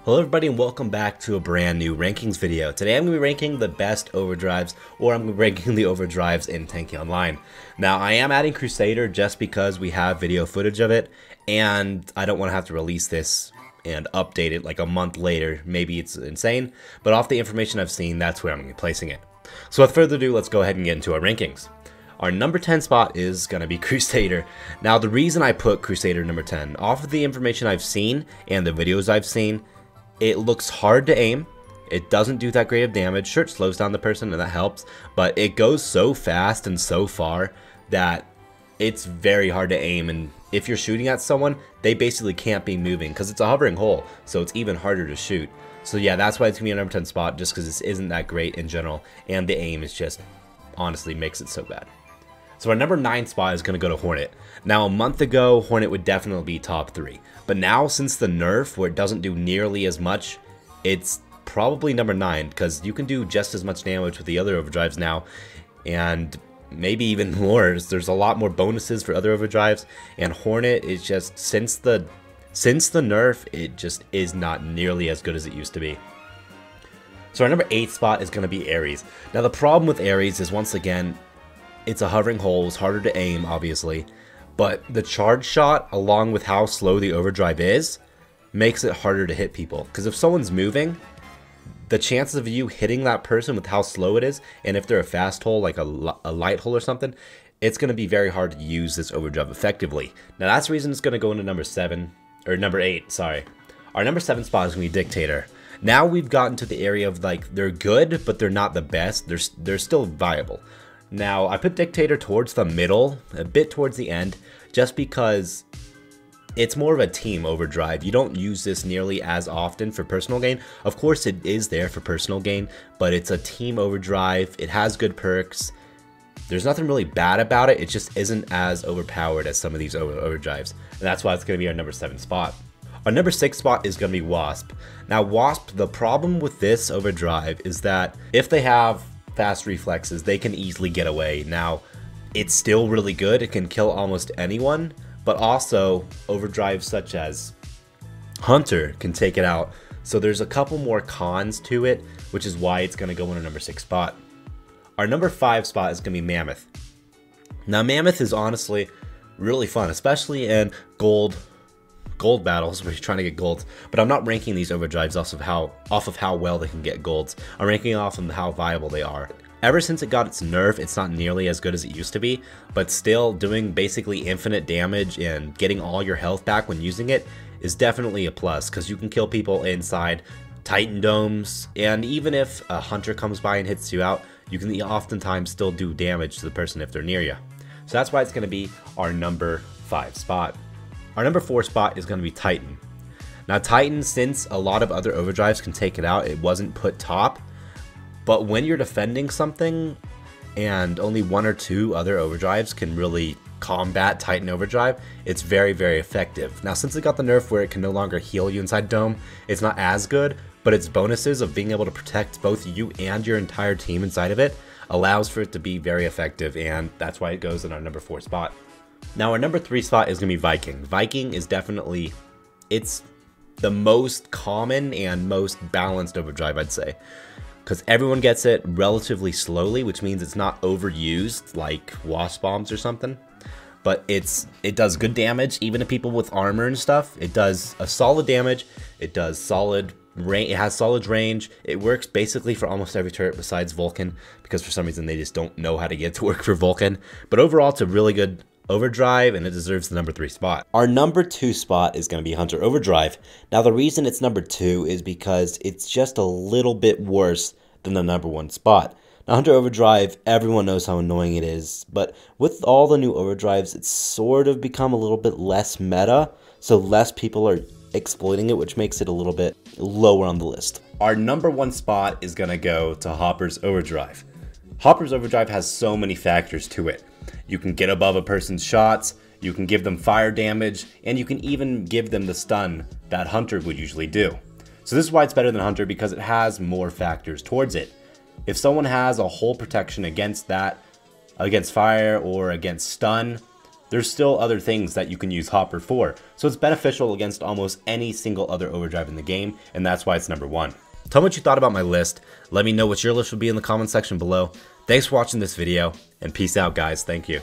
Hello everybody and welcome back to a brand new rankings video. Today I'm going to be ranking the best overdrives, or I'm going to be ranking the overdrives in Tanki Online. Now I am adding Crusader just because we have video footage of it, and I don't want to have to release this and update it like a month later. Maybe it's insane, but off the information I've seen, that's where I'm going to be placing it. So with further ado, let's go ahead and get into our rankings. Our number 10 spot is going to be Crusader. Now the reason I put Crusader number 10, off of the information I've seen and the videos I've seen, it looks hard to aim. It doesn't do that great of damage. Sure, it slows down the person and that helps, but it goes so fast and so far that it's very hard to aim, and if you're shooting at someone, they basically can't be moving because it's a hovering hole, so it's even harder to shoot. So yeah, that's why it's going to be a number 10 spot, just because this isn't that great in general, and the aim is just, honestly, makes it so bad. So our number 9 spot is going to go to Hornet. Now a month ago, Hornet would definitely be top 3. But now, since the nerf, where it doesn't do nearly as much, it's probably number 9, because you can do just as much damage with the other overdrives now, and maybe even more. There's a lot more bonuses for other overdrives, and Hornet is just, since the nerf, it just is not nearly as good as it used to be. So our number 8 spot is going to be Ares. Now the problem with Ares is, once again, it's a hovering hole, it's harder to aim, obviously, but the charge shot, along with how slow the overdrive is, makes it harder to hit people. Because if someone's moving, the chances of you hitting that person with how slow it is, and if they're a fast hole, like a light hole or something, it's going to be very hard to use this overdrive effectively. Now that's the reason it's going to go into number 8, sorry. Our number 7 spot is going to be Dictator. Now we've gotten to the area of, like, they're good, but they're not the best. They're still viable. Now, I put Dictator towards the middle, a bit towards the end, just because it's more of a team overdrive. You don't use this nearly as often for personal gain. Of course, it is there for personal gain, but it's a team overdrive. It has good perks. There's nothing really bad about it. It just isn't as overpowered as some of these overdrives. And that's why it's going to be our number 7 spot. Our number 6 spot is going to be Wasp. Now, Wasp, the problem with this overdrive is that if they have fast reflexes, they can easily get away. Now, it's still really good. It can kill almost anyone, but also overdrives such as Hunter can take it out. So there's a couple more cons to it, which is why it's going to go in a number 6 spot. Our number 5 spot is going to be Mammoth. Now, Mammoth is honestly really fun, especially in gold battles where you're trying to get golds, but I'm not ranking these overdrives off of how well they can get golds. I'm ranking off of how viable they are. Ever since it got its nerf, it's not nearly as good as it used to be, but still doing basically infinite damage and getting all your health back when using it is definitely a plus, because you can kill people inside Titan domes, and even if a hunter comes by and hits you out, you can oftentimes still do damage to the person if they're near you. So that's why it's going to be our number 5 spot. Our number 4 spot is going to be Titan. Now Titan, since a lot of other overdrives can take it out, it wasn't put top. But when you're defending something and only 1 or 2 other overdrives can really combat Titan overdrive, it's very, very effective. Now since it got the nerf where it can no longer heal you inside dome, it's not as good, but its bonuses of being able to protect both you and your entire team inside of it allows for it to be very effective, and that's why it goes in our number 4 spot. Now our number 3 spot is going to be Viking. Viking is definitely, it's the most common and most balanced overdrive, I'd say. Because everyone gets it relatively slowly, which means it's not overused like Wasp bombs or something. But it does good damage, even to people with armor and stuff. It does a solid damage, it does solid range, it has solid range. It works basically for almost every turret besides Vulcan, because for some reason they just don't know how to get it to work for Vulcan. But overall, it's a really good overdrive, and it deserves the number 3 spot. Our number 2 spot is going to be Hunter Overdrive. Now the reason it's number 2 is because it's just a little bit worse than the number 1 spot. Now Hunter Overdrive, everyone knows how annoying it is, but with all the new overdrives, it's sort of become a little bit less meta, so less people are exploiting it, which makes it a little bit lower on the list. Our number 1 spot is going to go to Hopper's Overdrive. Hopper's Overdrive has so many factors to it. You can get above a person's shots, you can give them fire damage, and you can even give them the stun that Hunter would usually do. So this is why it's better than Hunter, because it has more factors towards it. If someone has a whole protection against that, against fire or against stun, there's still other things that you can use Hopper for. So it's beneficial against almost any single other overdrive in the game, and that's why it's number 1. Tell me what you thought about my list. Let me know what your list would be in the comment section below. Thanks for watching this video, and peace out, guys. Thank you.